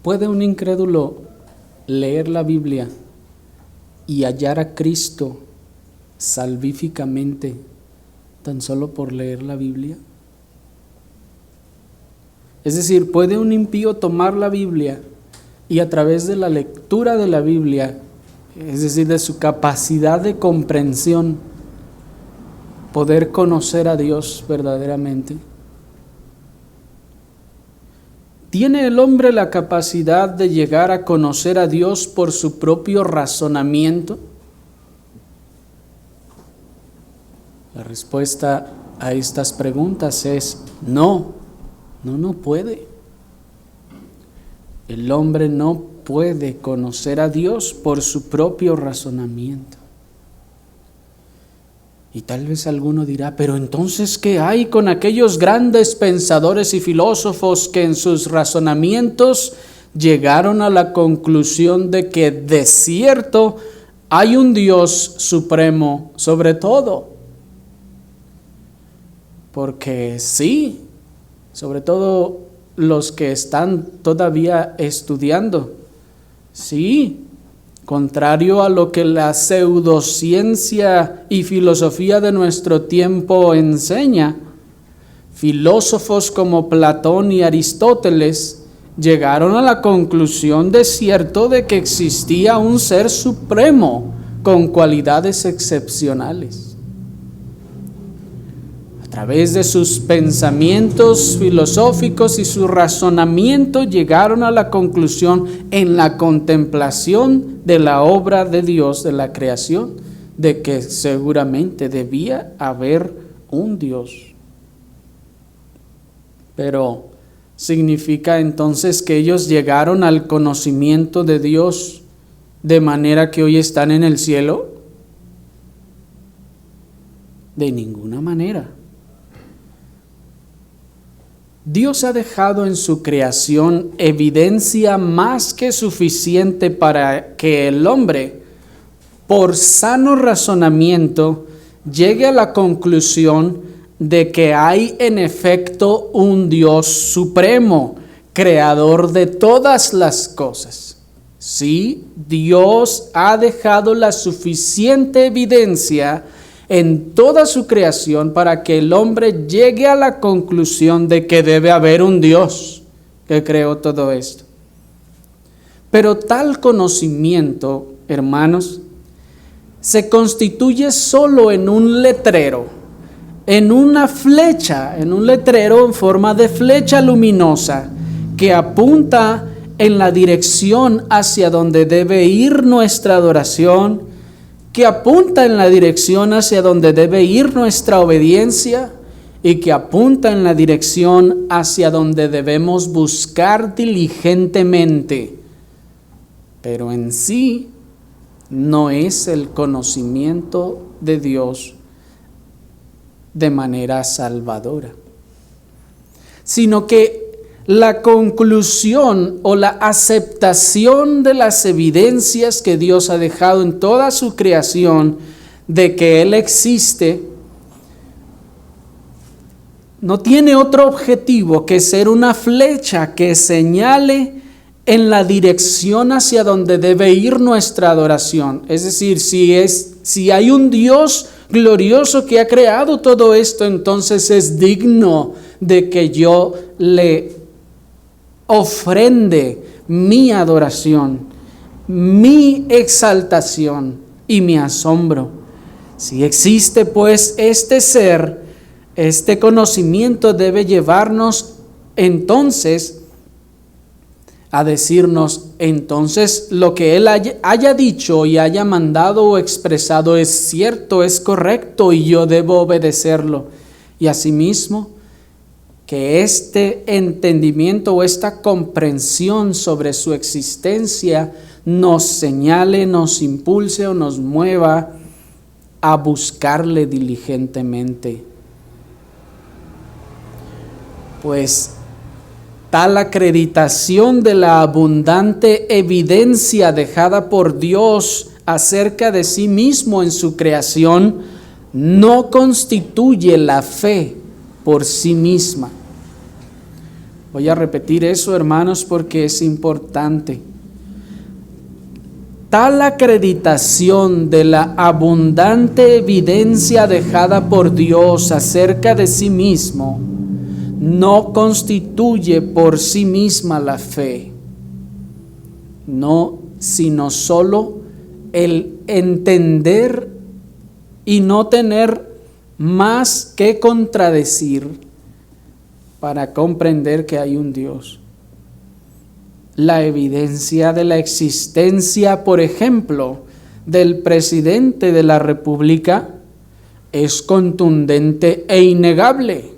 ¿Puede un incrédulo leer la Biblia y hallar a Cristo salvíficamente tan solo por leer la Biblia? Es decir, ¿puede un impío tomar la Biblia y a través de la lectura de la Biblia, es decir, de su capacidad de comprensión, poder conocer a Dios verdaderamente? ¿Tiene el hombre la capacidad de llegar a conocer a Dios por su propio razonamiento? La respuesta a estas preguntas es no puede. El hombre no puede conocer a Dios por su propio razonamiento. Y tal vez alguno dirá, pero entonces, ¿qué hay con aquellos grandes pensadores y filósofos que en sus razonamientos llegaron a la conclusión de que de cierto hay un Dios supremo sobre todo? Porque sí, sobre todo los que están todavía estudiando, sí, contrario a lo que la pseudociencia y filosofía de nuestro tiempo enseña, filósofos como Platón y Aristóteles llegaron a la conclusión de cierto de que existía un ser supremo con cualidades excepcionales. A través de sus pensamientos filosóficos y su razonamiento llegaron a la conclusión en la contemplación de la obra de Dios, de la creación, de que seguramente debía haber un Dios. Pero ¿significa entonces que ellos llegaron al conocimiento de Dios de manera que hoy están en el cielo? De ninguna manera. Dios ha dejado en su creación evidencia más que suficiente para que el hombre, por sano razonamiento, llegue a la conclusión de que hay en efecto un Dios supremo, creador de todas las cosas. Sí, Dios ha dejado la suficiente evidencia en toda su creación para que el hombre llegue a la conclusión de que debe haber un Dios que creó todo esto. Pero tal conocimiento, hermanos, se constituye solo en un letrero, en una flecha, en un letrero en forma de flecha luminosa que apunta en la dirección hacia donde debe ir nuestra adoración, que apunta en la dirección hacia donde debe ir nuestra obediencia y que apunta en la dirección hacia donde debemos buscar diligentemente. Pero en sí no es el conocimiento de Dios de manera salvadora, sino que la conclusión o la aceptación de las evidencias que Dios ha dejado en toda su creación de que Él existe, no tiene otro objetivo que ser una flecha que señale en la dirección hacia donde debe ir nuestra adoración. Es decir, si hay un Dios glorioso que ha creado todo esto, entonces es digno de que yo le ofrende mi adoración, mi exaltación y mi asombro. Si existe pues este ser, este conocimiento debe llevarnos entonces a decirnos, entonces lo que Él haya dicho y haya mandado o expresado es cierto, es correcto y yo debo obedecerlo. Y asimismo, que este entendimiento o esta comprensión sobre su existencia nos señale, nos impulse o nos mueva a buscarle diligentemente. Pues tal acreditación de la abundante evidencia dejada por Dios acerca de sí mismo en su creación no constituye la fe por sí misma. Voy a repetir eso, hermanos, porque es importante. Tal acreditación de la abundante evidencia dejada por Dios acerca de sí mismo no constituye por sí misma la fe, no, sino solo el entender y no tener más que contradecir para comprender que hay un Dios. La evidencia de la existencia, por ejemplo, del presidente de la República es contundente e innegable.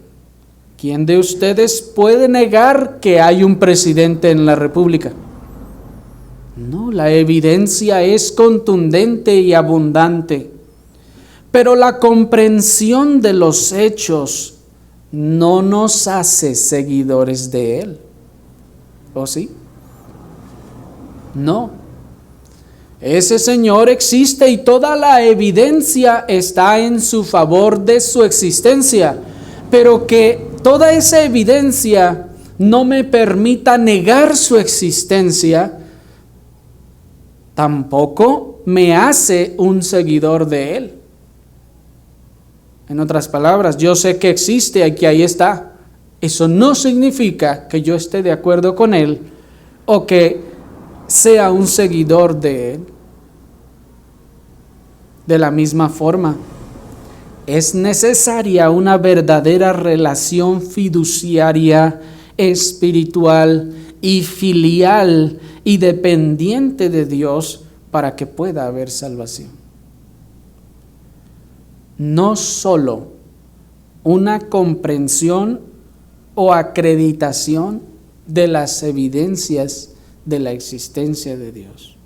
¿Quién de ustedes puede negar que hay un presidente en la República? No, la evidencia es contundente y abundante, pero la comprensión de los hechos no nos hace seguidores de él. ¿O sí? No. Ese Señor existe y toda la evidencia está en su favor de su existencia, pero que toda esa evidencia no me permita negar su existencia, tampoco me hace un seguidor de él. En otras palabras, yo sé que existe y que ahí está. Eso no significa que yo esté de acuerdo con él o que sea un seguidor de él. De la misma forma, es necesaria una verdadera relación fiduciaria, espiritual y filial y dependiente de Dios para que pueda haber salvación. No solo una comprensión o acreditación de las evidencias de la existencia de Dios,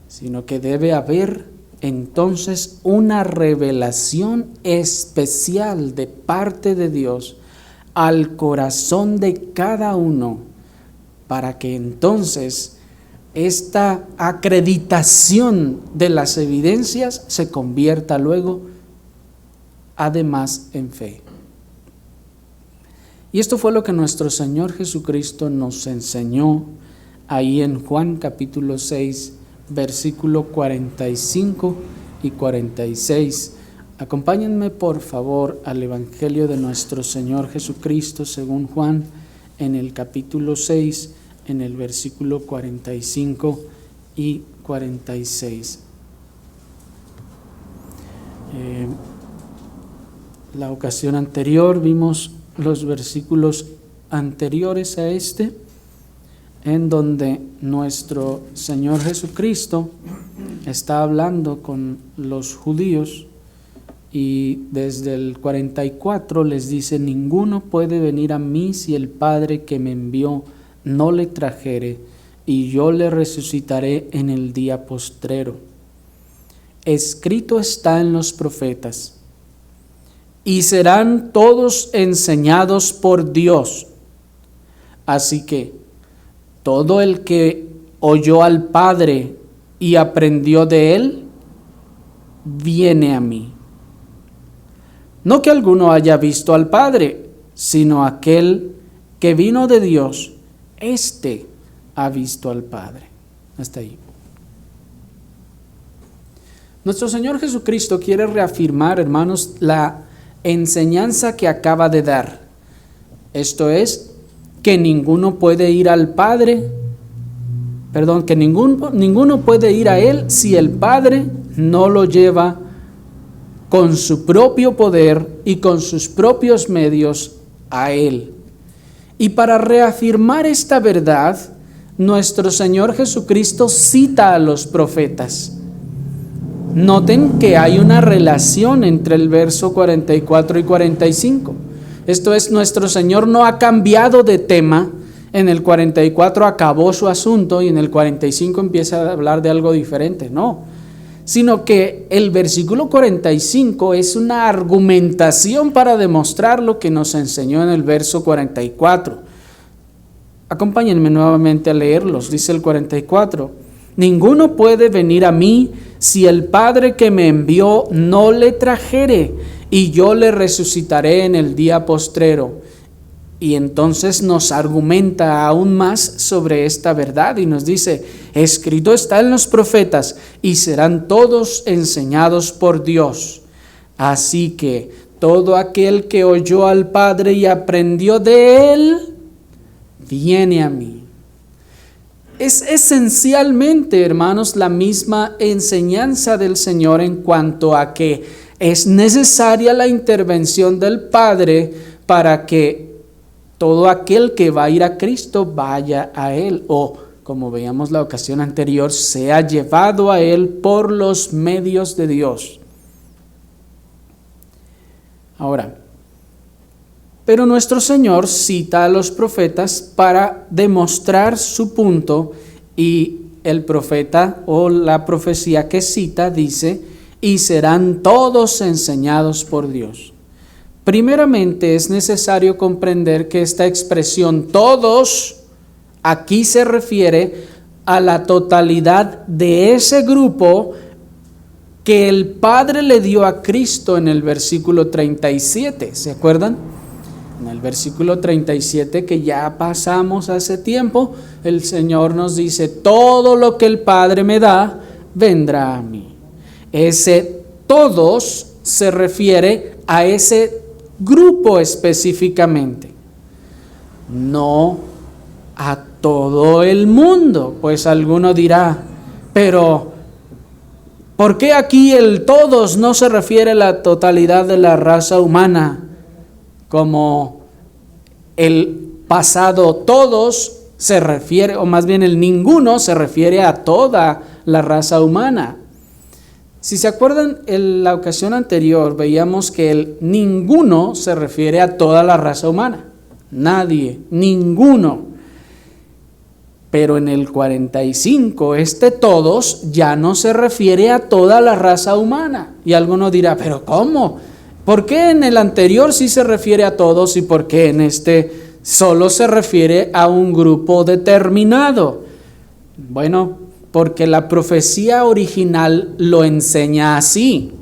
sino que debe haber entonces una revelación especial de parte de Dios al corazón de cada uno, para que entonces esta acreditación de las evidencias se convierta luego además en fe. Y esto fue lo que nuestro Señor Jesucristo nos enseñó ahí en Juan capítulo 6, versículo 45 y 46. Acompáñenme por favor al Evangelio de nuestro Señor Jesucristo según Juan en el capítulo 6, en el versículo 45 y 46. La ocasión anterior vimos los versículos anteriores a este, en donde nuestro Señor Jesucristo está hablando con los judíos y desde el 44 les dice: ninguno puede venir a mí si el Padre que me envió no le trajere, y yo le resucitaré en el día postrero. Escrito está en los profetas: y serán todos enseñados por Dios. Así que todo el que oyó al Padre y aprendió de él, viene a mí. No que alguno haya visto al Padre, sino aquel que vino de Dios, éste ha visto al Padre. Hasta ahí. Nuestro Señor Jesucristo quiere reafirmar, hermanos, la enseñanza que acaba de dar. Esto es, que ninguno puede ir al Padre, que ninguno puede ir a Él si el Padre no lo lleva con su propio poder y con sus propios medios a Él. Y para reafirmar esta verdad, nuestro Señor Jesucristo cita a los profetas. Noten que hay una relación entre el verso 44 y 45. Esto es, nuestro Señor no ha cambiado de tema. En el 44 acabó su asunto y en el 45 empieza a hablar de algo diferente. No, sino que el versículo 45 es una argumentación para demostrar lo que nos enseñó en el verso 44. Acompáñenme nuevamente a leerlos. Dice el 44: ninguno puede venir a mí si el Padre que me envió no le trajere, y yo le resucitaré en el día postrero. Y entonces nos argumenta aún más sobre esta verdad y nos dice, escrito está en los profetas y serán todos enseñados por Dios. Así que todo aquel que oyó al Padre y aprendió de Él, viene a mí. Es esencialmente, hermanos, la misma enseñanza del Señor en cuanto a que es necesaria la intervención del Padre para que todo aquel que va a ir a Cristo vaya a Él, o como veíamos la ocasión anterior, sea llevado a Él por los medios de Dios. Ahora, pero nuestro Señor cita a los profetas para demostrar su punto, y el profeta o la profecía que cita dice, y serán todos enseñados por Dios. Primeramente es necesario comprender que esta expresión todos aquí se refiere a la totalidad de ese grupo que el Padre le dio a Cristo en el versículo 37, ¿se acuerdan? En el versículo 37 que ya pasamos hace tiempo, el Señor nos dice, todo lo que el Padre me da, vendrá a mí. Ese todos se refiere a ese grupo específicamente, no a todo el mundo. Pues alguno dirá, pero ¿por qué aquí el todos no se refiere a la totalidad de la raza humana? Como el pasado todos se refiere, o más bien el ninguno se refiere a toda la raza humana. Si se acuerdan, en la ocasión anterior veíamos que el ninguno se refiere a toda la raza humana. Nadie, ninguno. Pero en el 45, todos ya no se refiere a toda la raza humana. Y alguno dirá, ¿pero cómo? ¿Por qué en el anterior sí se refiere a todos y por qué en este solo se refiere a un grupo determinado? Bueno, porque la profecía original lo enseña así.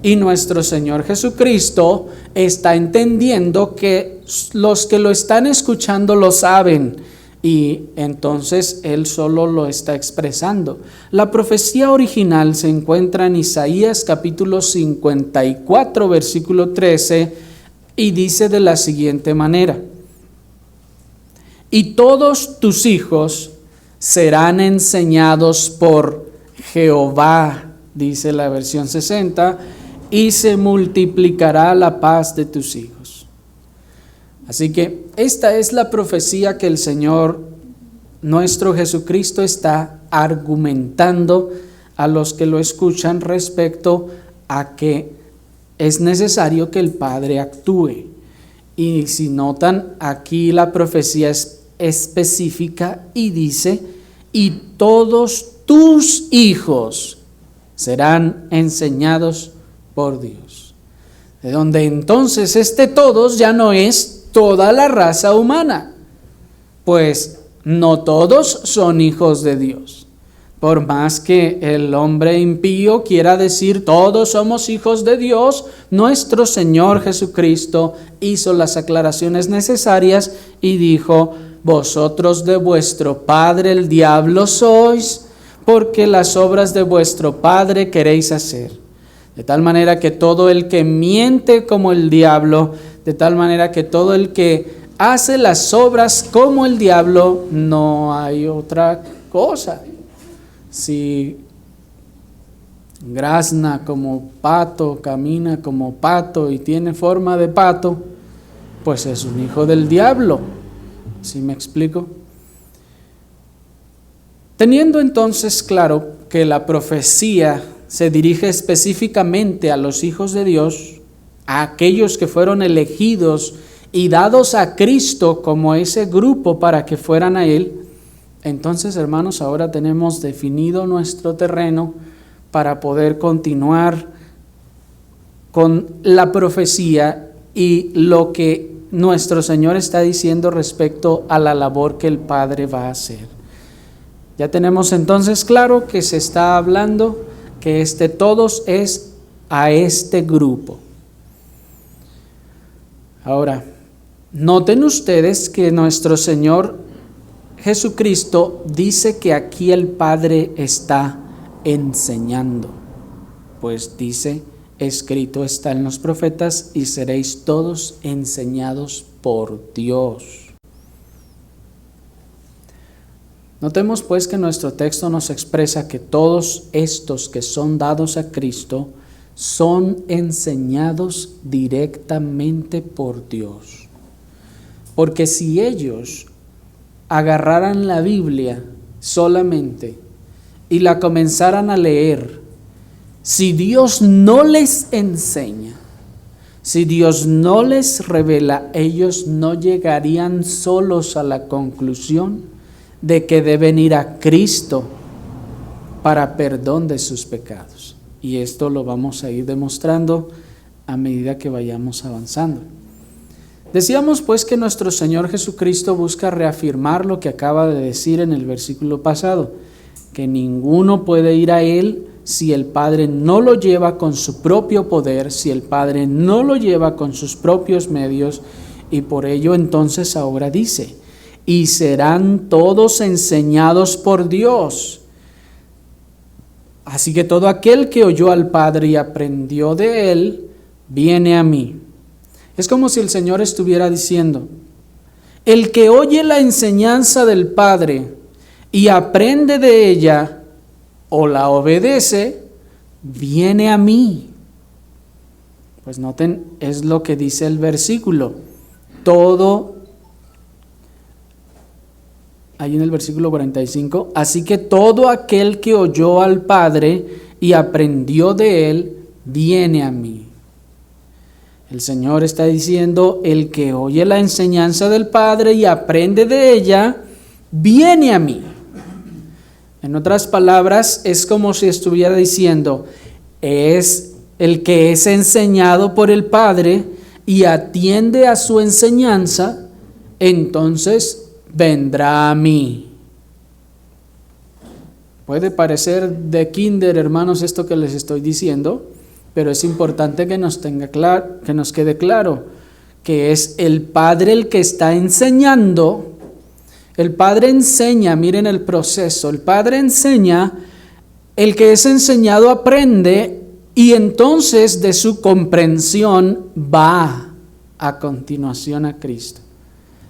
Y nuestro Señor Jesucristo está entendiendo que los que lo están escuchando lo saben, y entonces Él solo lo está expresando. La profecía original se encuentra en Isaías capítulo 54, versículo 13, y dice de la siguiente manera: y todos tus hijos serán enseñados por Jehová, dice la versión 60, y se multiplicará la paz de tus hijos. Así que esta es la profecía que el Señor, nuestro Jesucristo, está argumentando a los que lo escuchan respecto a que es necesario que el Padre actúe. Y si notan, aquí la profecía es específica y dice, y todos tus hijos serán enseñados por Dios. De donde entonces todos ya no es toda la raza humana, pues no todos son hijos de Dios. Por más que el hombre impío quiera decir todos somos hijos de Dios, nuestro Señor Jesucristo hizo las aclaraciones necesarias y dijo: vosotros de vuestro padre el diablo sois, porque las obras de vuestro padre queréis hacer. De tal manera que todo el que miente como el diablo, de tal manera que todo el que hace las obras como el diablo, no hay otra cosa. Si grazna como pato, camina como pato y tiene forma de pato, pues es un hijo del diablo. ¿Sí me explico? Teniendo entonces claro que la profecía se dirige específicamente a los hijos de Dios, a aquellos que fueron elegidos y dados a Cristo como ese grupo para que fueran a Él, entonces, hermanos, ahora tenemos definido nuestro terreno para poder continuar con la profecía y lo que nuestro Señor está diciendo respecto a la labor que el Padre va a hacer. Ya tenemos entonces claro que se está hablando que todos es a este grupo. Ahora, Noten ustedes que nuestro Señor Jesucristo dice que aquí el Padre está enseñando, pues dice, escrito está en los profetas, y seréis todos enseñados por Dios. Notemos pues que nuestro texto nos expresa que todos estos que son dados a Cristo son enseñados directamente por Dios. Porque si ellos agarraran la Biblia solamente y la comenzaran a leer, si Dios no les enseña, si Dios no les revela, ellos no llegarían solos a la conclusión de que deben ir a Cristo para perdón de sus pecados. Y esto lo vamos a ir demostrando a medida que vayamos avanzando. Decíamos pues que nuestro Señor Jesucristo busca reafirmar lo que acaba de decir en el versículo pasado, que ninguno puede ir a Él si el Padre no lo lleva con su propio poder, si el Padre no lo lleva con sus propios medios, y por ello entonces ahora dice, y serán todos enseñados por Dios. Así que todo aquel que oyó al Padre y aprendió de Él, viene a mí. Es como si el Señor estuviera diciendo, el que oye la enseñanza del Padre y aprende de ella o la obedece, viene a mí. Pues noten, es lo que dice el versículo. Ahí en el versículo 45, así que todo aquel que oyó al Padre y aprendió de Él, viene a mí. El Señor está diciendo, el que oye la enseñanza del Padre y aprende de ella, viene a mí. En otras palabras, es como si estuviera diciendo, es el que es enseñado por el Padre y atiende a su enseñanza, entonces vendrá a mí. Puede parecer de kinder, hermanos, esto que les estoy diciendo, pero es importante que nos quede claro que es el Padre el que está enseñando. El Padre enseña, miren el proceso, el Padre enseña, el que es enseñado aprende y entonces de su comprensión va a continuación a Cristo.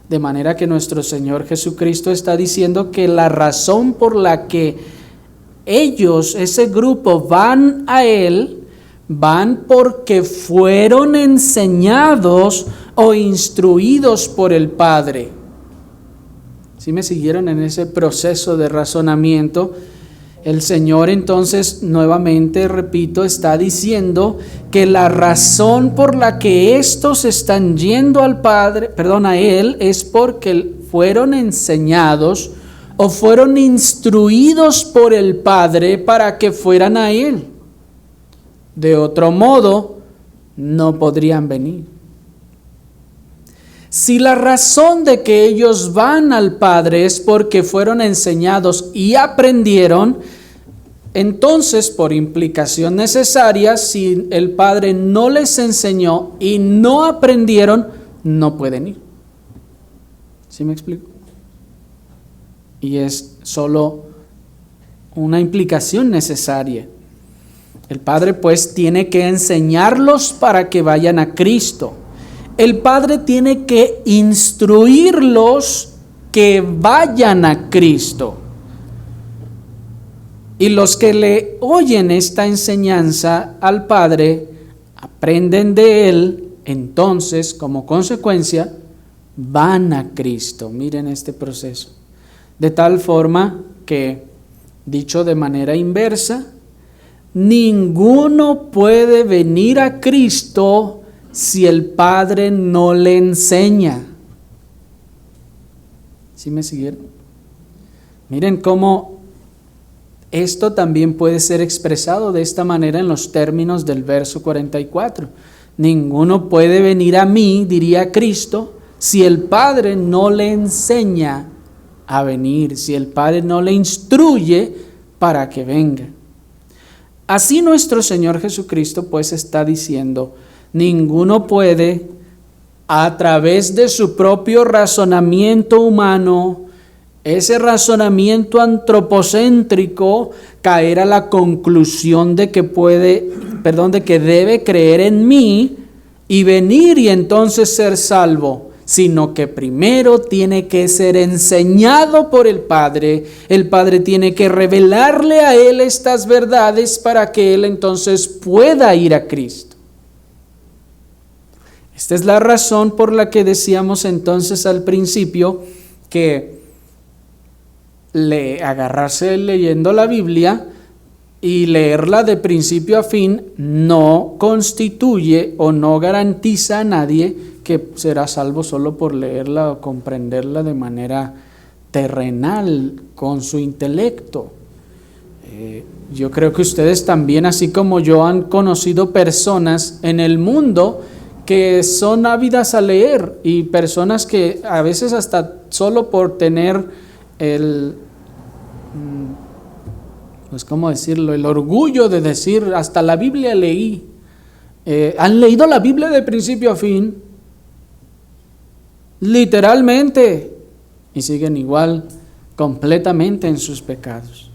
De manera que nuestro Señor Jesucristo está diciendo que la razón por la que ellos, ese grupo, van a Él, van porque fueron enseñados o instruidos por el Padre. ¿Sí me siguieron en ese proceso de razonamiento? El Señor entonces, nuevamente, repito, está diciendo que la razón por la que estos están yendo a Él, es porque fueron enseñados o fueron instruidos por el Padre para que fueran a Él. De otro modo, no podrían venir. Si la razón de que ellos van al Padre es porque fueron enseñados y aprendieron, entonces, por implicación necesaria, si el Padre no les enseñó y no aprendieron, no pueden ir. ¿Sí me explico? Y es solo una implicación necesaria. El Padre pues tiene que enseñarlos para que vayan a Cristo. El Padre tiene que instruirlos que vayan a Cristo. Y los que le oyen esta enseñanza al Padre, aprenden de Él, entonces, como consecuencia, van a Cristo. Miren este proceso. De tal forma que, dicho de manera inversa, ninguno puede venir a Cristo si el Padre no le enseña. ¿Sí me siguieron? Miren cómo esto también puede ser expresado de esta manera en los términos del verso 44. Ninguno puede venir a mí, diría Cristo, si el Padre no le enseña a venir, si el Padre no le instruye para que venga. Así nuestro Señor Jesucristo pues está diciendo, ninguno puede a través de su propio razonamiento humano, ese razonamiento antropocéntrico, caer a la conclusión de que debe creer en mí y venir y entonces ser salvo, sino que primero tiene que ser enseñado por el Padre. El Padre tiene que revelarle a él estas verdades para que él entonces pueda ir a Cristo. Esta es la razón por la que decíamos entonces al principio que agarrarse leyendo la Biblia y leerla de principio a fin no constituye o no garantiza a nadie que será salvo solo por leerla o comprenderla de manera terrenal, con su intelecto. Yo creo que ustedes también, así como yo, han conocido personas en el mundo que son ávidas a leer, y personas que a veces hasta solo por tener ¿cómo decirlo? El orgullo de decir, hasta la Biblia leí. Han leído la Biblia de principio a fin, literalmente, y siguen igual, completamente en sus pecados.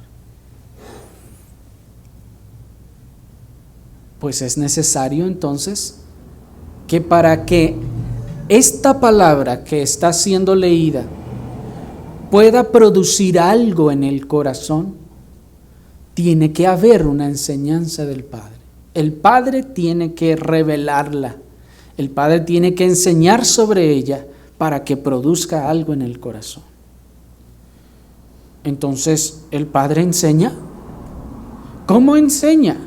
Pues es necesario entonces que para que esta palabra que está siendo leída pueda producir algo en el corazón, tiene que haber una enseñanza del Padre. El Padre tiene que revelarla. El Padre tiene que enseñar sobre ella para que produzca algo en el corazón. Entonces, ¿el Padre enseña? ¿Cómo enseña?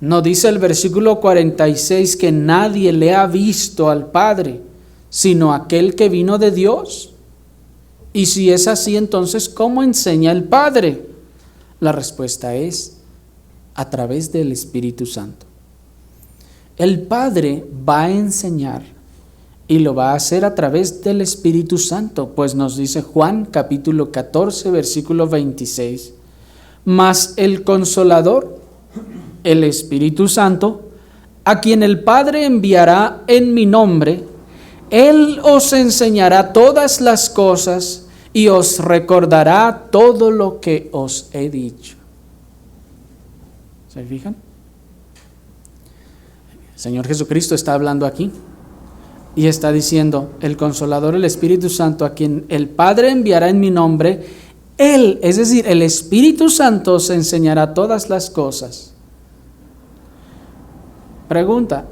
¿No dice el versículo 46 que nadie le ha visto al Padre, sino aquel que vino de Dios? Y si es así, entonces, ¿cómo enseña el Padre? La respuesta es a través del Espíritu Santo. El Padre va a enseñar y lo va a hacer a través del Espíritu Santo, pues nos dice Juan capítulo 14, versículo 26. Mas el Consolador, el Espíritu Santo, a quien el Padre enviará en mi nombre, Él os enseñará todas las cosas y os recordará todo lo que os he dicho. ¿Se fijan? El Señor Jesucristo está hablando aquí y está diciendo, el Consolador, el Espíritu Santo, a quien el Padre enviará en mi nombre, Él, es decir, el Espíritu Santo, os enseñará todas las cosas. Pregunta: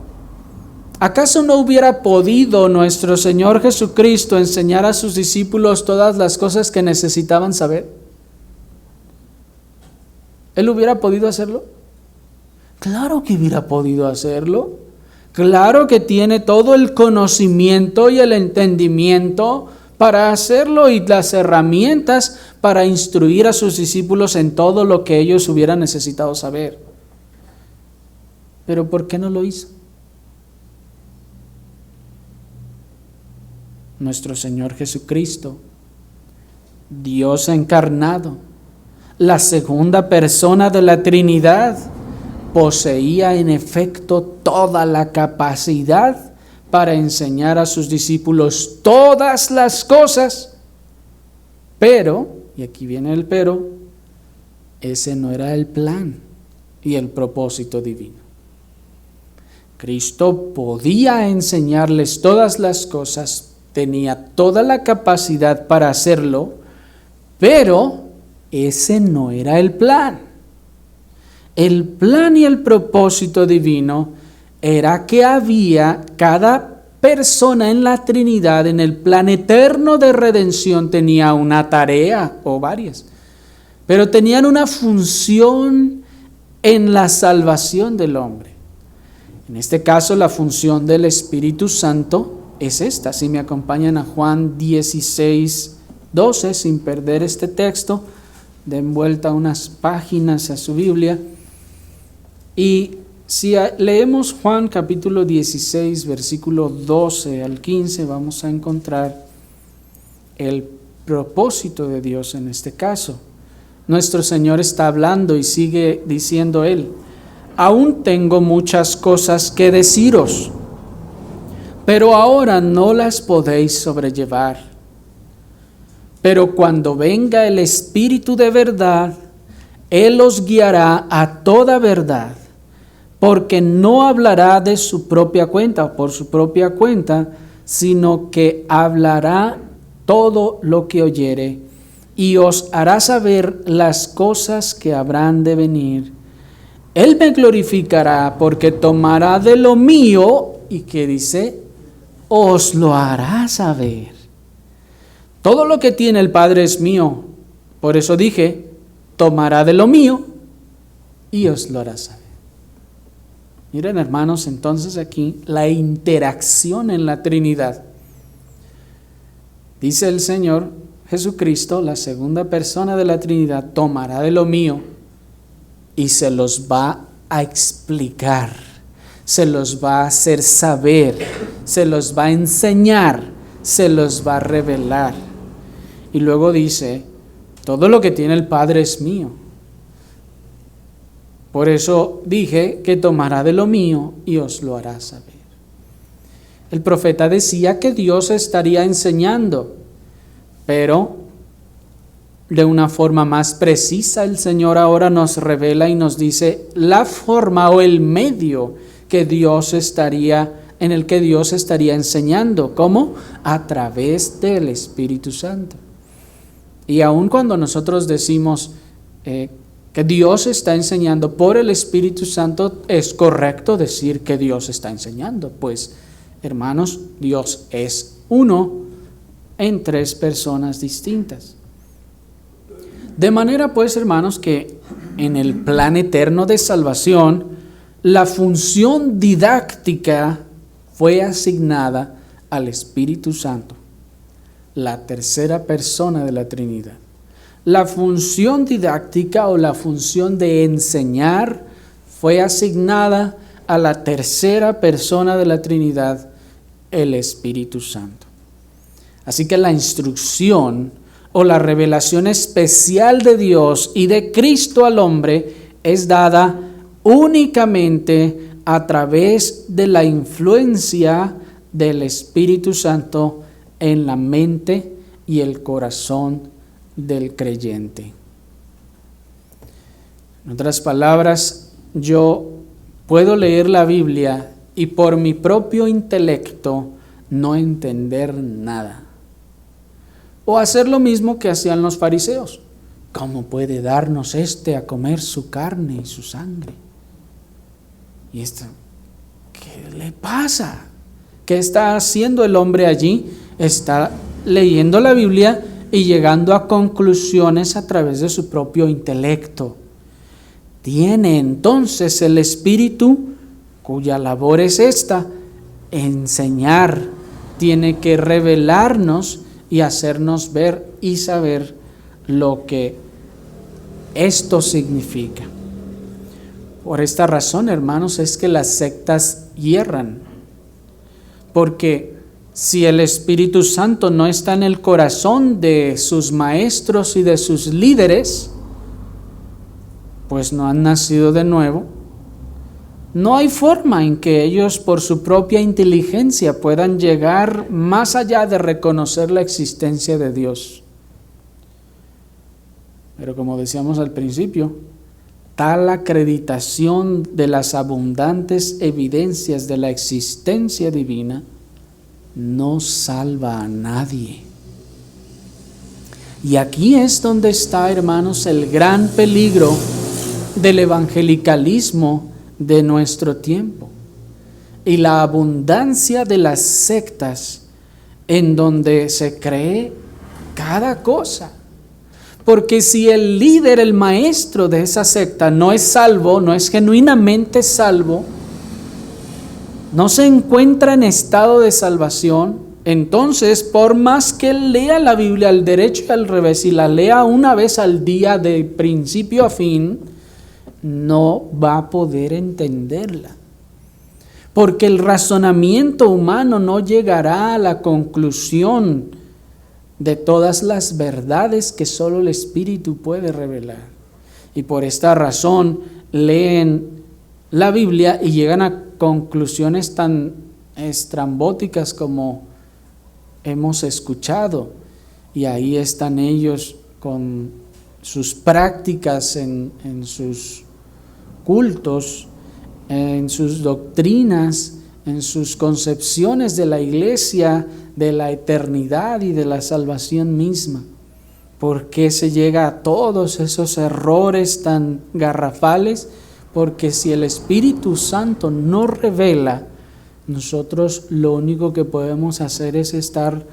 ¿acaso no hubiera podido nuestro Señor Jesucristo enseñar a sus discípulos todas las cosas que necesitaban saber? ¿Él hubiera podido hacerlo? Claro que hubiera podido hacerlo. Claro que tiene todo el conocimiento y el entendimiento para hacerlo y las herramientas para instruir a sus discípulos en todo lo que ellos hubieran necesitado saber. ¿Pero por qué no lo hizo? Nuestro Señor Jesucristo, Dios encarnado, la segunda persona de la Trinidad, poseía en efecto toda la capacidad para enseñar a sus discípulos todas las cosas, pero, y aquí viene el pero, ese no era el plan y el propósito divino. Cristo podía enseñarles todas las cosas, tenía toda la capacidad para hacerlo, pero ese no era el plan. El plan y el propósito divino era que había cada persona en la Trinidad, en el plan eterno de redención, tenía una tarea o varias, pero tenían una función en la salvación del hombre. En este caso, la función del Espíritu Santo es esta. Si me acompañan a Juan 16, 12, sin perder este texto, den vuelta unas páginas a su Biblia. Y si leemos Juan capítulo 16, versículo 12 al 15, vamos a encontrar el propósito de Dios en este caso. Nuestro Señor está hablando y sigue diciendo Él: aún tengo muchas cosas que deciros, pero ahora no las podéis sobrellevar. Pero cuando venga el Espíritu de verdad, Él os guiará a toda verdad, porque no hablará de su propia cuenta o por su propia cuenta, sino que hablará todo lo que oyere y os hará saber las cosas que habrán de venir. Él me glorificará porque tomará de lo mío y que dice, os lo hará saber. Todo lo que tiene el Padre es mío. Por eso dije, tomará de lo mío y os lo hará saber. Miren, hermanos, entonces aquí la interacción en la Trinidad. Dice el Señor Jesucristo, la segunda persona de la Trinidad, tomará de lo mío y se los va a explicar, se los va a hacer saber, se los va a enseñar, se los va a revelar. Y luego dice, todo lo que tiene el Padre es mío. Por eso dije que tomará de lo mío y os lo hará saber. El profeta decía que Dios estaría enseñando, pero de una forma más precisa el Señor ahora nos revela y nos dice la forma o el medio que en el que Dios estaría enseñando. ¿Cómo? A través del Espíritu Santo. Y aun cuando nosotros decimos que Dios está enseñando por el Espíritu Santo, es correcto decir que Dios está enseñando, pues, hermanos, Dios es uno en tres personas distintas. De manera, pues, hermanos, que en el plan eterno de salvación, la función didáctica fue asignada al Espíritu Santo, la tercera persona de la Trinidad. La función didáctica o la función de enseñar fue asignada a la tercera persona de la Trinidad, el Espíritu Santo. Así que la instrucción o la revelación especial de Dios y de Cristo al hombre es dada únicamente a través de la influencia del Espíritu Santo en la mente y el corazón del creyente. En otras palabras, yo puedo leer la Biblia y por mi propio intelecto no entender nada. O hacer lo mismo que hacían los fariseos. ¿Cómo puede darnos a comer su carne y su sangre? Y esto, ¿qué le pasa? ¿Qué está haciendo el hombre allí? Está leyendo la Biblia y llegando a conclusiones a través de su propio intelecto. Tiene entonces el Espíritu, cuya labor es esta, enseñar, tiene que revelarnos y hacernos ver y saber lo que esto significa. Por esta razón, hermanos, es que las sectas hierran, porque si el Espíritu Santo no está en el corazón de sus maestros y de sus líderes, pues no han nacido de nuevo. No hay forma en que ellos por su propia inteligencia puedan llegar más allá de reconocer la existencia de Dios. Pero como decíamos al principio, tal acreditación de las abundantes evidencias de la existencia divina no salva a nadie. Y aquí es donde está, hermanos, el gran peligro del evangelicalismo de nuestro tiempo y la abundancia de las sectas en donde se cree cada cosa. Porque si el líder, el maestro de esa secta no es salvo, no es genuinamente salvo, no se encuentra en estado de salvación, entonces por más que él lea la Biblia al derecho y al revés y la lea una vez al día de principio a fin, no va a poder entenderla. Porque el razonamiento humano no llegará a la conclusión de todas las verdades que solo el Espíritu puede revelar. Y por esta razón leen la Biblia y llegan a conclusiones tan estrambóticas como hemos escuchado. Y ahí están ellos con sus prácticas en sus cultos, en sus doctrinas, en sus concepciones de la iglesia, de la eternidad y de la salvación misma. ¿Por qué se llega a todos esos errores tan garrafales? Porque si el Espíritu Santo no revela, nosotros lo único que podemos hacer es estar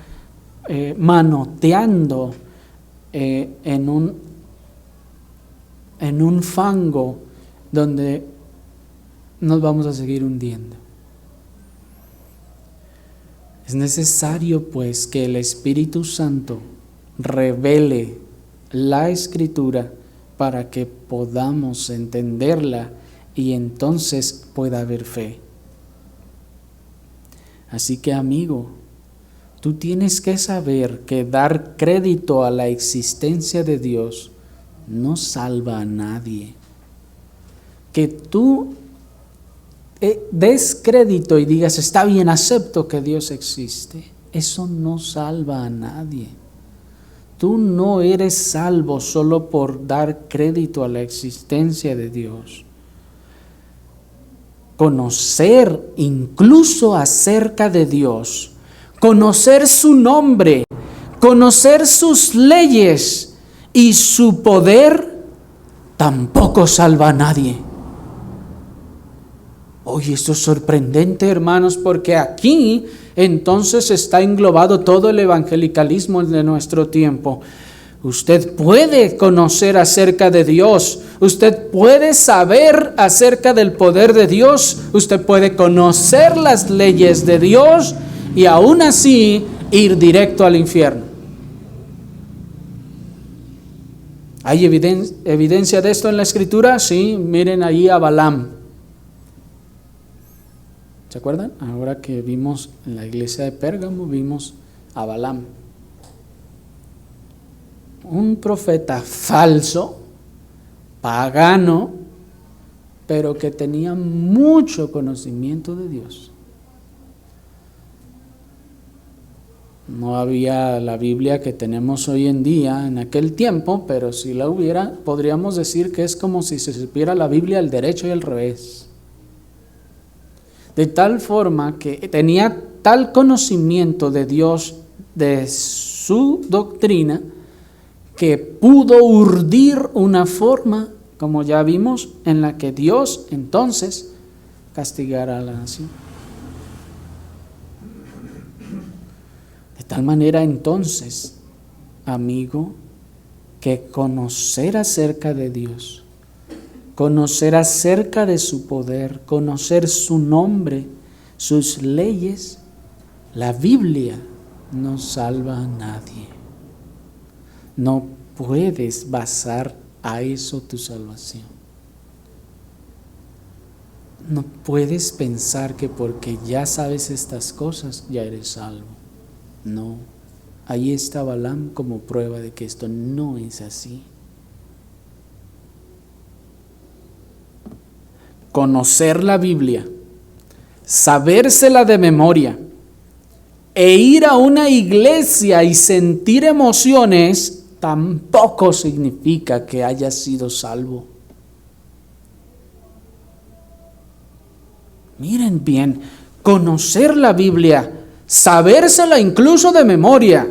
manoteando en un fango donde nos vamos a seguir hundiendo. Es necesario pues que el Espíritu Santo revele la Escritura para que podamos entenderla y entonces pueda haber fe. Así que, amigo, tú tienes que saber que dar crédito a la existencia de Dios no salva a nadie. Que tú des crédito y digas, está bien, acepto que Dios existe, eso no salva a nadie. Tú no eres salvo solo por dar crédito a la existencia de Dios. Conocer incluso acerca de Dios, conocer su nombre, conocer sus leyes y su poder, tampoco salva a nadie. Oye, esto es sorprendente, hermanos, porque aquí entonces está englobado todo el evangelicalismo de nuestro tiempo. Usted puede conocer acerca de Dios, usted puede saber acerca del poder de Dios, usted puede conocer las leyes de Dios y aún así ir directo al infierno. ¿Hay evidencia de esto en la Escritura? Sí, miren ahí a Balaam. ¿Se acuerdan? Ahora que vimos en la iglesia de Pérgamo, vimos a Balaam. Un profeta falso, pagano, pero que tenía mucho conocimiento de Dios. No había la Biblia que tenemos hoy en día en aquel tiempo, pero si la hubiera, podríamos decir que es como si se supiera la Biblia al derecho y al revés. De tal forma que tenía tal conocimiento de Dios, de su doctrina, que pudo urdir una forma, como ya vimos, en la que Dios entonces castigara a la nación. De tal manera entonces, amigo, que conocer acerca de Dios, conocer acerca de su poder, conocer su nombre, sus leyes, la Biblia no salva a nadie. No puedes basar a eso tu salvación. No puedes pensar que porque ya sabes estas cosas ya eres salvo. No, ahí está Balaam como prueba de que esto no es así. Conocer la Biblia, sabérsela de memoria e ir a una iglesia y sentir emociones tampoco significa que hayas sido salvo. Miren bien, conocer la Biblia, sabérsela incluso de memoria,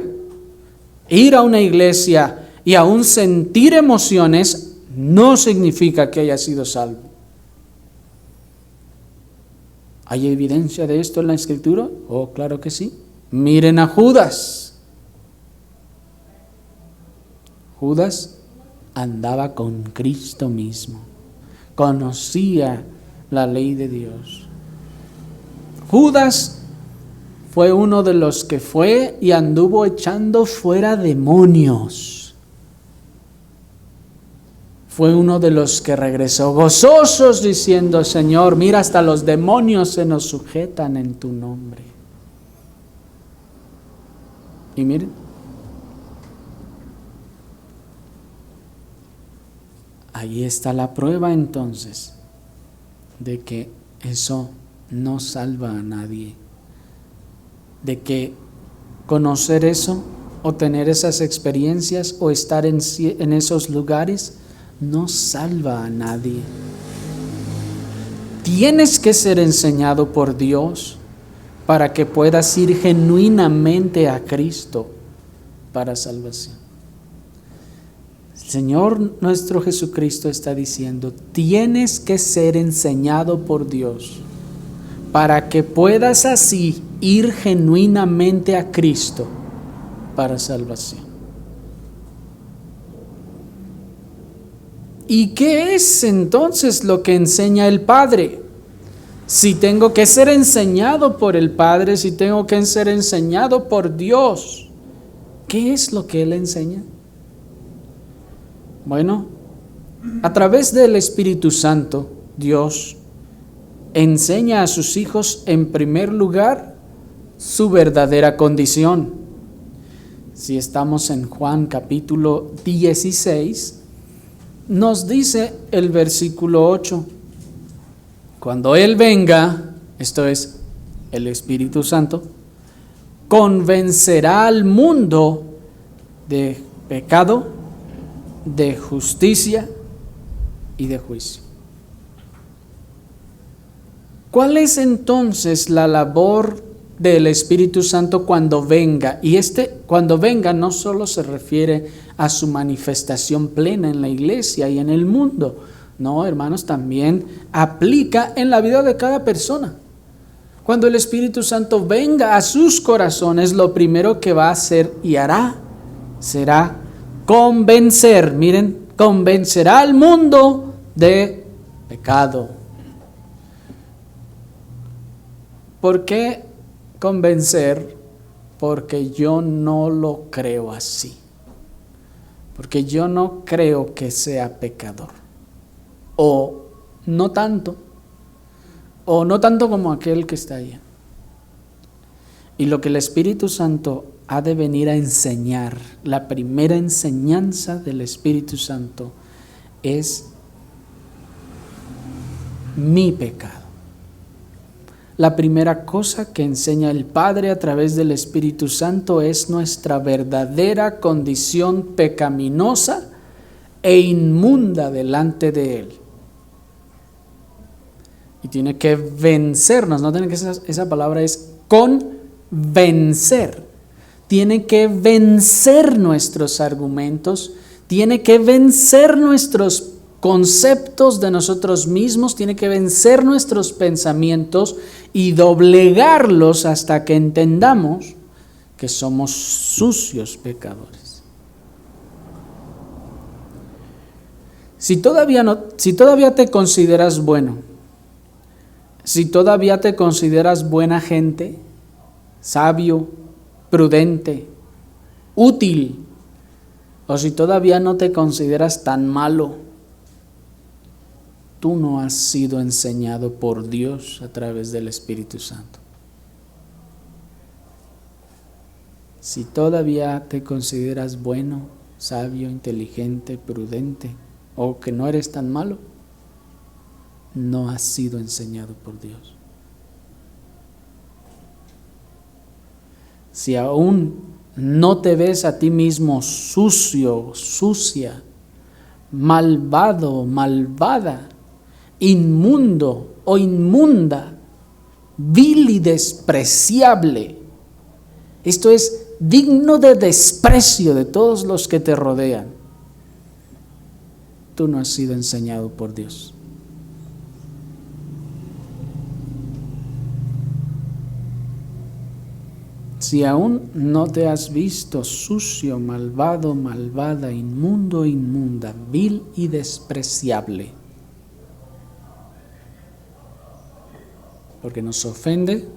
ir a una iglesia y aún sentir emociones no significa que hayas sido salvo. ¿Hay evidencia de esto en la Escritura? Oh, claro que sí. Miren a Judas. Judas andaba con Cristo mismo. Conocía la ley de Dios. Judas fue uno de los que fue y anduvo echando fuera demonios. Fue uno de los que regresó gozosos diciendo, Señor, mira, hasta los demonios se nos sujetan en tu nombre. Y miren, ahí está la prueba entonces de que eso no salva a nadie. de que conocer eso o tener esas experiencias o estar en esos lugares no salva a nadie. Tienes que ser enseñado por Dios para que puedas ir genuinamente a Cristo para salvación. El Señor nuestro Jesucristo está diciendo, tienes que ser enseñado por Dios para que puedas así ir genuinamente a Cristo para salvación. ¿Y qué es entonces lo que enseña el Padre? Si tengo que ser enseñado por el Padre, si tengo que ser enseñado por Dios, ¿qué es lo que Él enseña? Bueno, a través del Espíritu Santo, Dios enseña a sus hijos en primer lugar su verdadera condición. Si estamos en Juan capítulo 16, nos dice el versículo 8, cuando Él venga, esto es el Espíritu Santo, convencerá al mundo de pecado, de justicia y de juicio. ¿Cuál es entonces la labor del Espíritu Santo cuando venga? Y cuando venga no solo se refiere a su manifestación plena en la iglesia y en el mundo. No, hermanos, también aplica en la vida de cada persona. Cuando el Espíritu Santo venga a sus corazones, lo primero que va a hacer y hará será convencer. Miren, convencerá al mundo de pecado. ¿Por qué convencer? Porque yo no lo creo así. Porque yo no creo que sea pecador. O no tanto. O no tanto como aquel que está allá. Y lo que el Espíritu Santo ha de venir a enseñar, la primera enseñanza del Espíritu Santo es mi pecado. La primera cosa que enseña el Padre a través del Espíritu Santo es nuestra verdadera condición pecaminosa e inmunda delante de Él. Y tiene que vencernos, no tiene que esa palabra es convencer. Tiene que vencer nuestros argumentos, tiene que vencer nuestros conceptos de nosotros mismos, tiene que vencer nuestros pensamientos y doblegarlos hasta que entendamos que somos sucios pecadores. Si todavía te consideras bueno, si todavía te consideras buena gente, sabio, prudente, útil, o si todavía no te consideras tan malo, tú no has sido enseñado por Dios a través del Espíritu Santo. Si todavía te consideras bueno, sabio, inteligente, prudente, o que no eres tan malo, no has sido enseñado por Dios. Si aún no te ves a ti mismo sucio, sucia, malvado, malvada, inmundo o inmunda, vil y despreciable, esto es digno de desprecio de todos los que te rodean, tú no has sido enseñado por Dios. Si aún no te has visto sucio, malvado, malvada, inmundo, inmunda, vil y despreciable, porque nos ofende,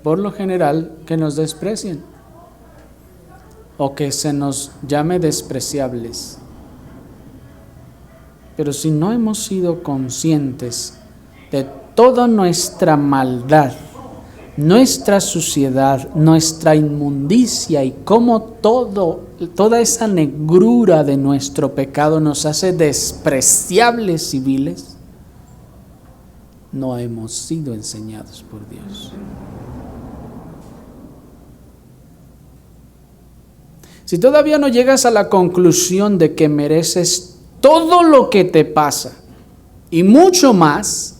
por lo general, que nos desprecien o que se nos llame despreciables. Pero si no hemos sido conscientes de toda nuestra maldad, nuestra suciedad, nuestra inmundicia y cómo toda esa negrura de nuestro pecado nos hace despreciables y viles, no hemos sido enseñados por Dios. si todavía no llegas a la conclusión de que mereces todo lo que te pasa y mucho más,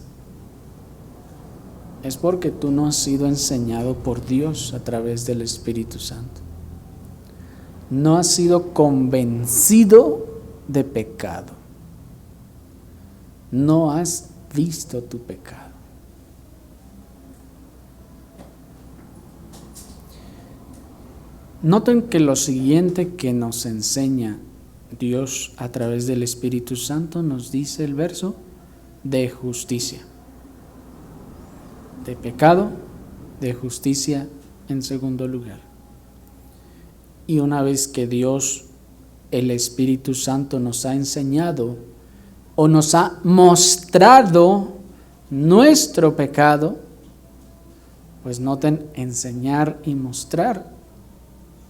es porque tú no has sido enseñado por Dios a través del Espíritu Santo. No has sido convencido de pecado. No has visto tu pecado. Noten que lo siguiente que nos enseña Dios a través del Espíritu Santo nos dice el verso de justicia. De pecado, de justicia en segundo lugar. Y una vez que Dios, el Espíritu Santo, nos ha enseñado o nos ha mostrado nuestro pecado, pues noten, enseñar y mostrar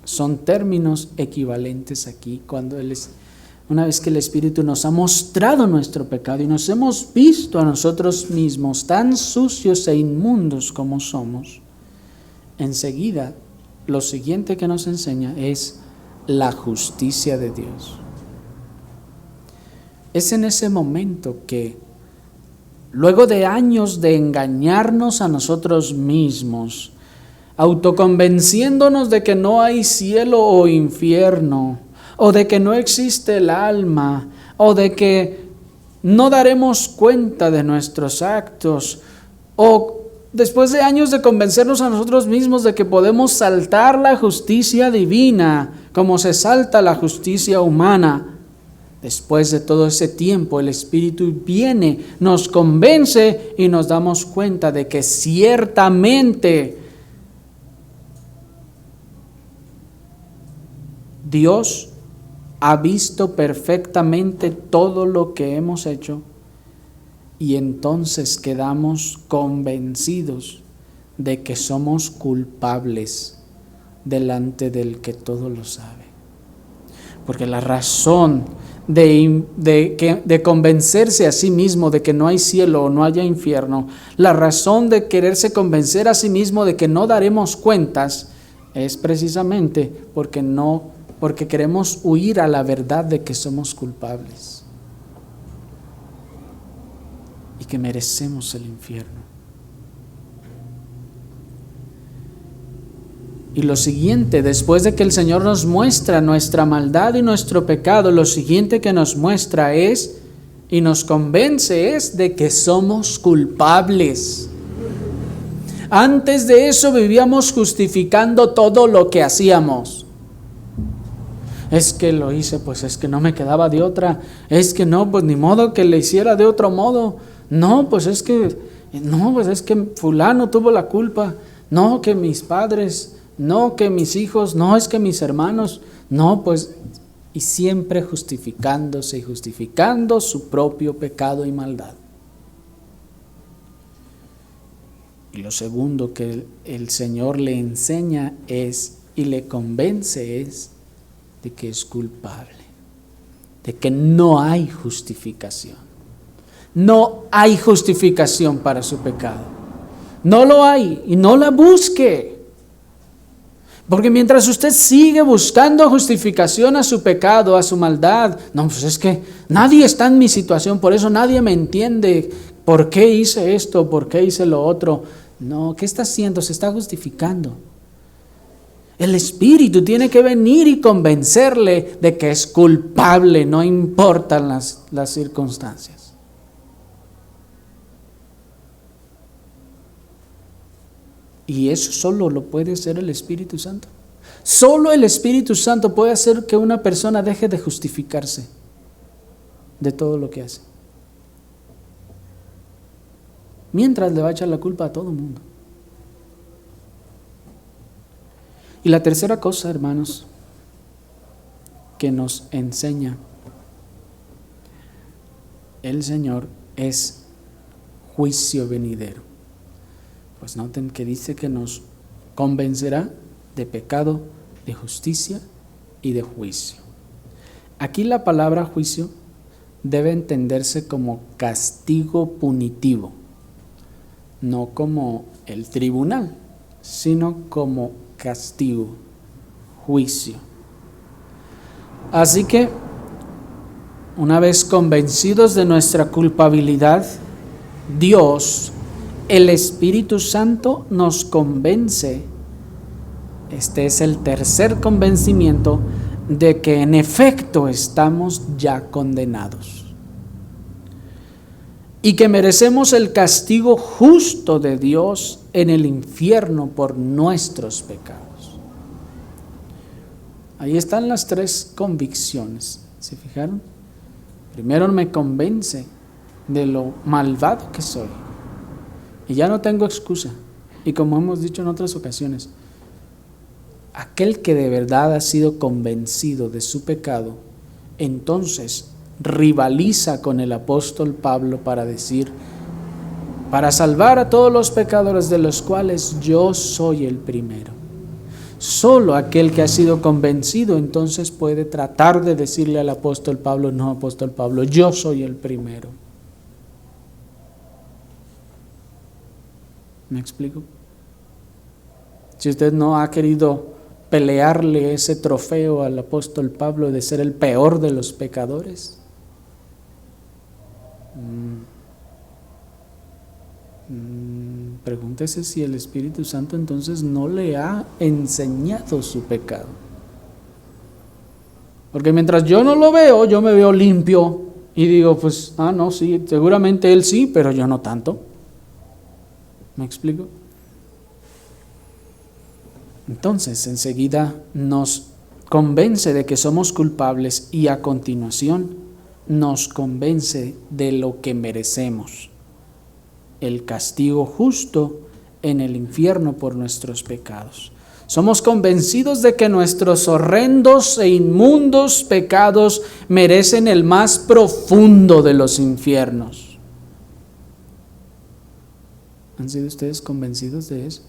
son términos equivalentes aquí. Una vez que el Espíritu nos ha mostrado nuestro pecado y nos hemos visto a nosotros mismos tan sucios e inmundos como somos, enseguida lo siguiente que nos enseña es la justicia de Dios. Es en ese momento que, luego de años de engañarnos a nosotros mismos, autoconvenciéndonos de que no hay cielo o infierno, o de que no existe el alma, o de que no daremos cuenta de nuestros actos, o después de años de convencernos a nosotros mismos de que podemos saltar la justicia divina como se salta la justicia humana, después de todo ese tiempo el Espíritu viene, nos convence y nos damos cuenta de que ciertamente Dios ha visto perfectamente todo lo que hemos hecho y entonces quedamos convencidos de que somos culpables delante del que todo lo sabe. Porque la razón de convencerse a sí mismo de que no hay cielo o no haya infierno, la razón de quererse convencer a sí mismo de que no daremos cuentas, es precisamente porque queremos huir a la verdad de que somos culpables y que merecemos el infierno. Y lo siguiente, después de que el Señor nos muestra nuestra maldad y nuestro pecado, lo siguiente que nos muestra y nos convence es de que somos culpables. Antes de eso vivíamos justificando todo lo que hacíamos. Es que lo hice, pues es que no me quedaba de otra. Es que no, pues ni modo que le hiciera de otro modo. No, pues es que fulano tuvo la culpa. No, que mis padres, no, que mis hijos, no, es que mis hermanos. No, pues, y siempre justificándose y justificando su propio pecado y maldad. Y lo segundo que el Señor le enseña y le convence de que es culpable, de que no hay justificación. No hay justificación para su pecado. No lo hay y no la busque. Porque mientras usted sigue buscando justificación a su pecado, a su maldad, no, pues es que nadie está en mi situación, por eso nadie me entiende por qué hice esto, por qué hice lo otro. No, ¿qué está haciendo? Se está justificando. El Espíritu tiene que venir y convencerle de que es culpable, no importan las circunstancias. Y eso solo lo puede hacer el Espíritu Santo. Solo el Espíritu Santo puede hacer que una persona deje de justificarse de todo lo que hace. Mientras le va a echar la culpa a todo el mundo. Y la tercera cosa, hermanos, que nos enseña el Señor es juicio venidero. Pues noten que dice que nos convencerá de pecado, de justicia y de juicio. Aquí la palabra juicio debe entenderse como castigo punitivo, no como el tribunal, sino como castigo, juicio. Así que, una vez convencidos de nuestra culpabilidad, Dios, el Espíritu Santo, nos convence. Este es el tercer convencimiento de que en efecto estamos ya condenados y que merecemos el castigo justo de Dios en el infierno por nuestros pecados. Ahí están las tres convicciones, ¿se fijaron? Primero me convence de lo malvado que soy y ya no tengo excusa. Y como hemos dicho en otras ocasiones, aquel que de verdad ha sido convencido de su pecado, entonces rivaliza con el apóstol Pablo para decir: para salvar a todos los pecadores, de los cuales yo soy el primero. Solo aquel que ha sido convencido entonces puede tratar de decirle al apóstol Pablo: no, apóstol Pablo, yo soy el primero. ¿Me explico? Si usted no ha querido pelearle ese trofeo al apóstol Pablo de ser el peor de los pecadores, pregúntese si el Espíritu Santo entonces no le ha enseñado su pecado. Porque mientras yo no lo veo, yo me veo limpio y digo, pues, no, sí, seguramente él sí, pero yo no tanto. ¿Me explico? Entonces, enseguida nos convence de que somos culpables y a continuación nos convence de lo que merecemos: el castigo justo en el infierno por nuestros pecados. Somos convencidos de que nuestros horrendos e inmundos pecados merecen el más profundo de los infiernos. ¿Han sido ustedes convencidos de eso?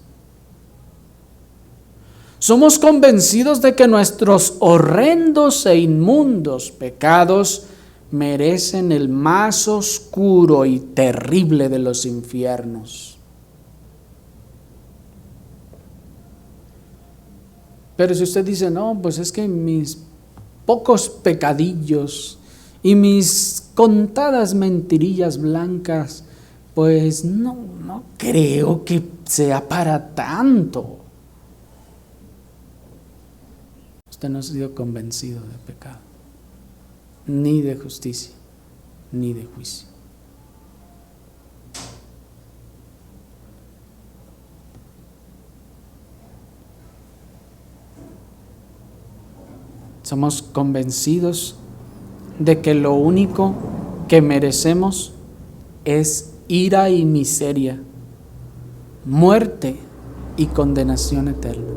Somos convencidos de que nuestros horrendos e inmundos pecados merecen el más oscuro y terrible de los infiernos. Pero si usted dice, no, pues es que mis pocos pecadillos y mis contadas mentirillas blancas, pues no creo que sea para tanto. Usted no ha sido convencido de pecado, ni de justicia, ni de juicio. Somos convencidos de que lo único que merecemos es ira y miseria, muerte y condenación eterna,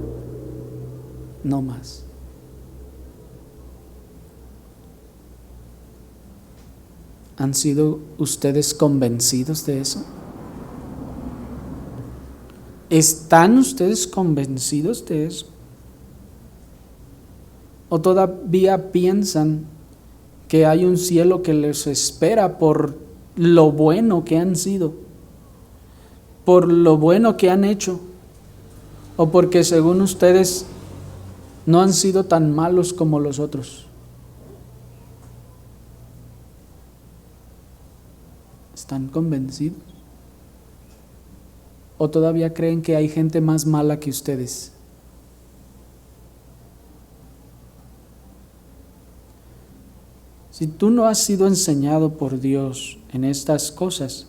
no más. ¿Han sido ustedes convencidos de eso? ¿Están ustedes convencidos de eso? ¿O todavía piensan que hay un cielo que les espera por lo bueno que han sido, por lo bueno que han hecho, o porque según ustedes no han sido tan malos como los otros? ¿Están convencidos? ¿O todavía creen que hay gente más mala que ustedes? Si tú no has sido enseñado por Dios en estas cosas,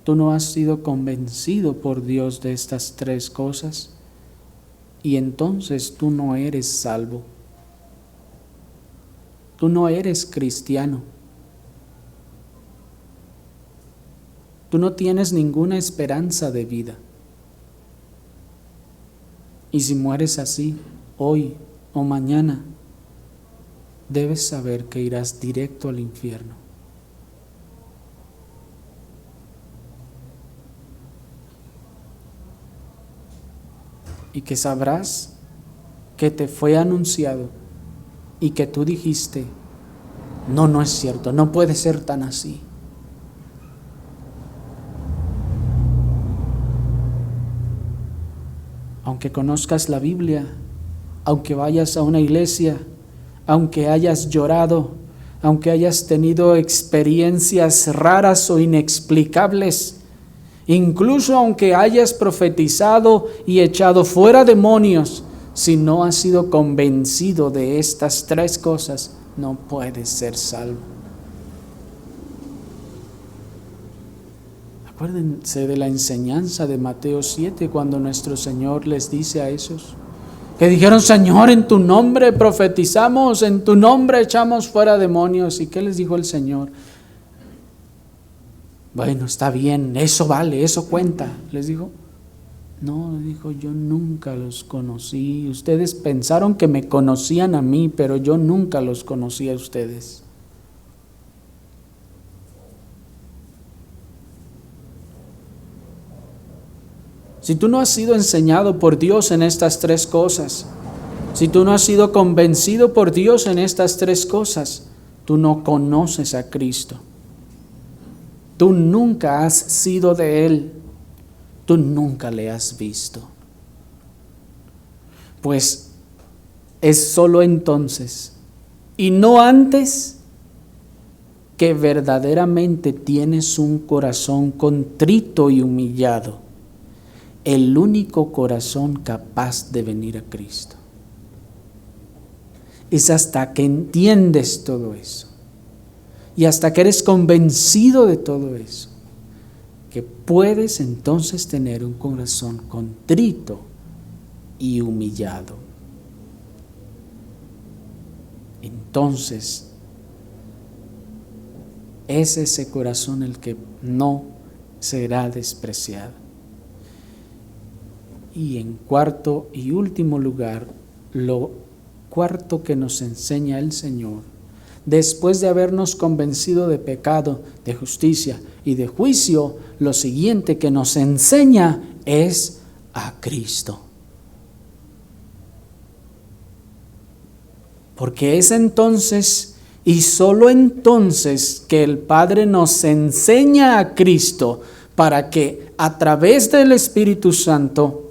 tú no has sido convencido por Dios de estas tres cosas, y entonces tú no eres salvo. Tú no eres cristiano. Tú no tienes ninguna esperanza de vida. Y si mueres así, hoy o mañana, debes saber que irás directo al infierno. Y que sabrás que te fue anunciado y que tú dijiste, no es cierto, no puede ser tan así. Aunque conozcas la Biblia, aunque vayas a una iglesia, aunque hayas llorado, aunque hayas tenido experiencias raras o inexplicables, incluso aunque hayas profetizado y echado fuera demonios, si no has sido convencido de estas tres cosas, no puedes ser salvo. Acuérdense de la enseñanza de Mateo 7, cuando nuestro Señor les dice a esos que dijeron: Señor, en tu nombre profetizamos, en tu nombre echamos fuera demonios. ¿Y qué les dijo el Señor? Bueno, está bien, eso vale, eso cuenta. Les dijo: no, dijo, yo nunca los conocí. Ustedes pensaron que me conocían a mí, pero yo nunca los conocí a ustedes. Si tú no has sido enseñado por Dios en estas tres cosas, si tú no has sido convencido por Dios en estas tres cosas, tú no conoces a Cristo. Tú nunca has sido de Él. Tú nunca le has visto. Pues es solo entonces, y no antes, que verdaderamente tienes un corazón contrito y humillado, el único corazón capaz de venir a Cristo. Es hasta que entiendes todo eso y hasta que eres convencido de todo eso que puedes entonces tener un corazón contrito y humillado. Entonces es ese corazón el que no será despreciado. Y en cuarto y último lugar, lo cuarto que nos enseña el Señor, después de habernos convencido de pecado, de justicia y de juicio, lo siguiente que nos enseña es a Cristo. Porque es entonces y solo entonces que el Padre nos enseña a Cristo, para que a través del Espíritu Santo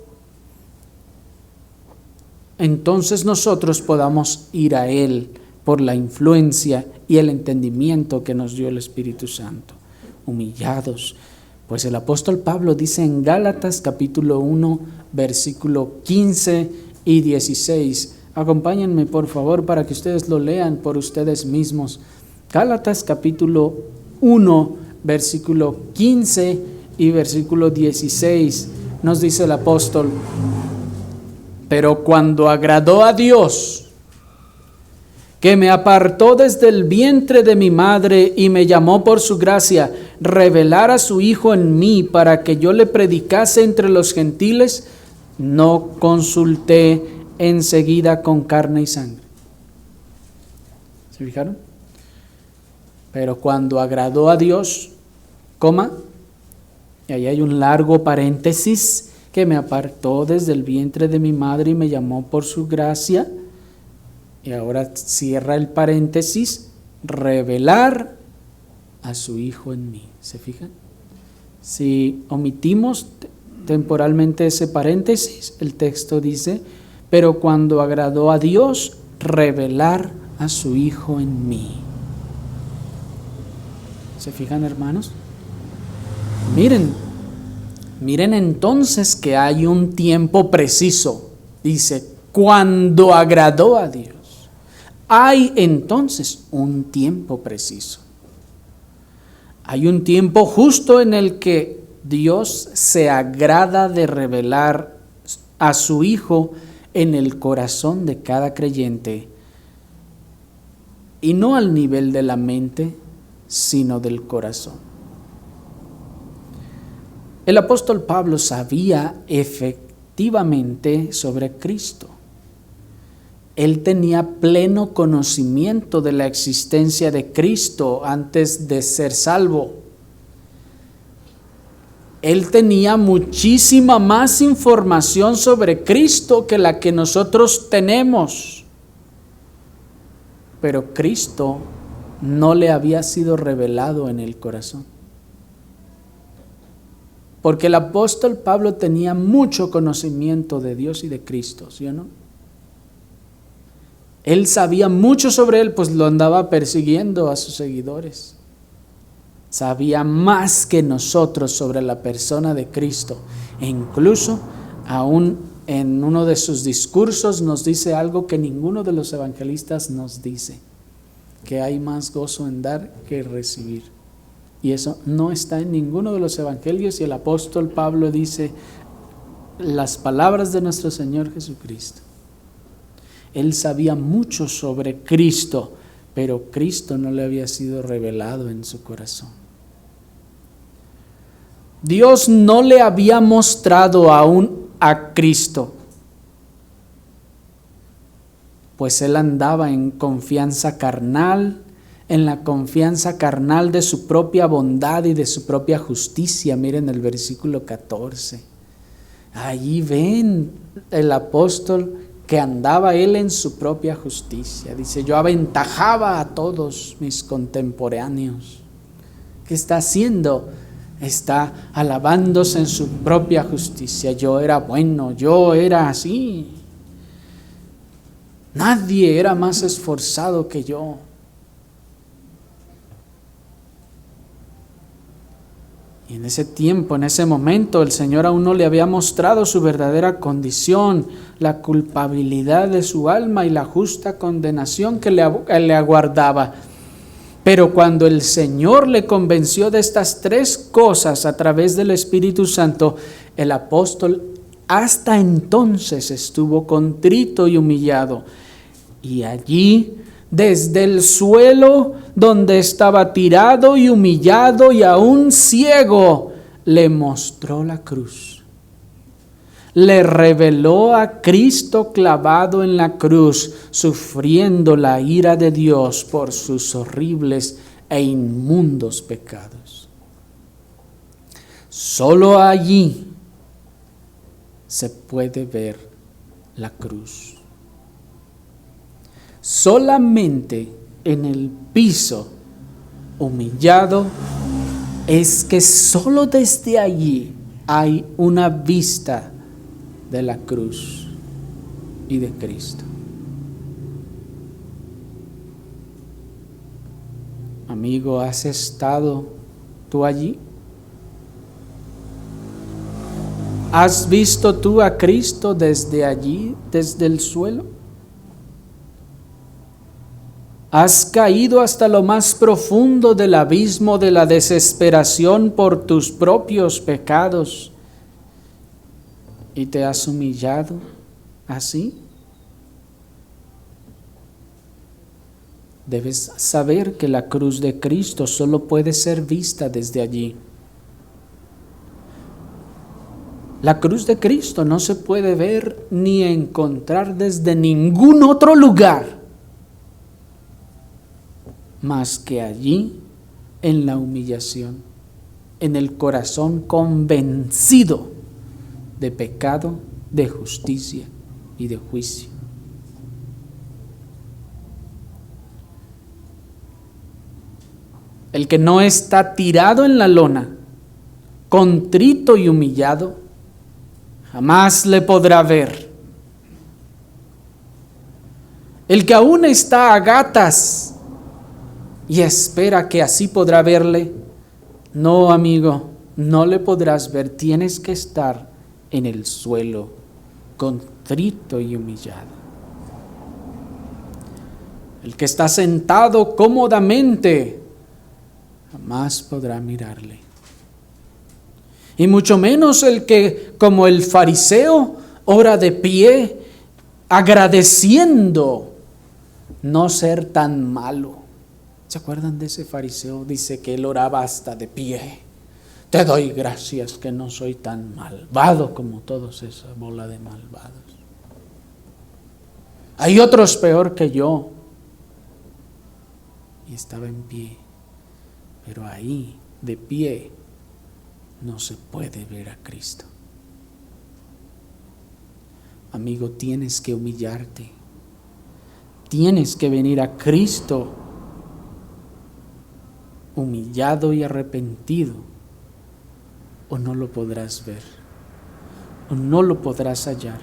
entonces nosotros podamos ir a Él por la influencia y el entendimiento que nos dio el Espíritu Santo, humillados. Pues el apóstol Pablo dice en Gálatas capítulo 1, versículo 15 y 16. Acompáñenme por favor para que ustedes lo lean por ustedes mismos. Gálatas capítulo 1, versículo 15 y versículo 16. Nos dice el apóstol: pero cuando agradó a Dios, que me apartó desde el vientre de mi madre y me llamó por su gracia, revelar a su Hijo en mí para que yo le predicase entre los gentiles, no consulté enseguida con carne y sangre. ¿Se fijaron? Pero cuando agradó a Dios, coma, y ahí hay un largo paréntesis, que me apartó desde el vientre de mi madre y me llamó por su gracia, y ahora cierra el paréntesis, revelar a su Hijo en mí. ¿Se fijan? Si omitimos temporalmente ese paréntesis, el texto dice: pero cuando agradó a Dios, revelar a su Hijo en mí. ¿Se fijan, hermanos? Miren entonces que hay un tiempo preciso. Dice, cuando agradó a Dios. Hay entonces un tiempo preciso. Hay un tiempo justo en el que Dios se agrada de revelar a su Hijo en el corazón de cada creyente, y no al nivel de la mente, sino del corazón. El apóstol Pablo sabía efectivamente sobre Cristo. Él tenía pleno conocimiento de la existencia de Cristo antes de ser salvo. Él tenía muchísima más información sobre Cristo que la que nosotros tenemos. Pero Cristo no le había sido revelado en el corazón. Porque el apóstol Pablo tenía mucho conocimiento de Dios y de Cristo, ¿sí o no? Él sabía mucho sobre él, pues lo andaba persiguiendo a sus seguidores. Sabía más que nosotros sobre la persona de Cristo. E incluso aún en uno de sus discursos nos dice algo que ninguno de los evangelistas nos dice: que hay más gozo en dar que recibir. Y eso no está en ninguno de los evangelios, y el apóstol Pablo dice las palabras de nuestro Señor Jesucristo. Él sabía mucho sobre Cristo, pero Cristo no le había sido revelado en su corazón. Dios no le había mostrado aún a Cristo, pues él andaba en confianza carnal, en la confianza carnal de su propia bondad y de su propia justicia. Miren el versículo 14. Allí ven el apóstol que andaba él en su propia justicia. Dice: yo aventajaba a todos mis contemporáneos. ¿Qué está haciendo? Está alabándose en su propia justicia. Yo era bueno, yo era así. Nadie era más esforzado que yo. Y en ese tiempo, en ese momento, el Señor aún no le había mostrado su verdadera condición, la culpabilidad de su alma y la justa condenación que le aguardaba. Pero cuando el Señor le convenció de estas tres cosas a través del Espíritu Santo, el apóstol hasta entonces estuvo contrito y humillado. Y allí, desde el suelo donde estaba tirado y humillado y aún ciego, le mostró la cruz. Le reveló a Cristo clavado en la cruz, sufriendo la ira de Dios por sus horribles e inmundos pecados. Solo allí se puede ver la cruz. Solamente en el piso humillado es que solo desde allí hay una vista de la cruz y de Cristo. Amigo, ¿has estado tú allí? ¿Has visto tú a Cristo desde allí, desde el suelo? ¿Has caído hasta lo más profundo del abismo de la desesperación por tus propios pecados y te has humillado así? Debes saber que la cruz de Cristo solo puede ser vista desde allí. La cruz de Cristo no se puede ver ni encontrar desde ningún otro lugar más que allí, en la humillación, en el corazón convencido de pecado, de justicia y de juicio. El que no está tirado en la lona, contrito y humillado, jamás le podrá ver. El que aún está a gatas y espera que así podrá verle, no, amigo, no le podrás ver. Tienes que estar en el suelo, contrito y humillado. El que está sentado cómodamente jamás podrá mirarle. Y mucho menos el que, como el fariseo, ora de pie, agradeciendo no ser tan malo. ¿Se acuerdan de ese fariseo? Dice que él oraba hasta de pie. Te doy gracias que no soy tan malvado como todos esa bola de malvados. Hay otros peor que yo. Y estaba en pie. Pero ahí, de pie, no se puede ver a Cristo. Amigo, tienes que humillarte. Tienes que venir a Cristo humillado y arrepentido, o no lo podrás ver, o no lo podrás hallar.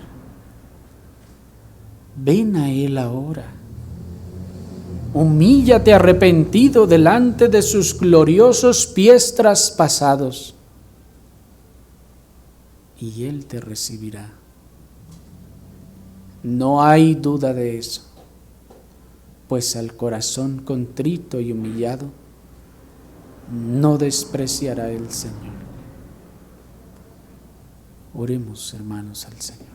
Ven a Él ahora. Humíllate arrepentido delante de sus gloriosos pies traspasados, y Él te recibirá. No hay duda de eso, pues al corazón contrito y humillado no despreciará el Señor. Oremos, hermanos, al Señor.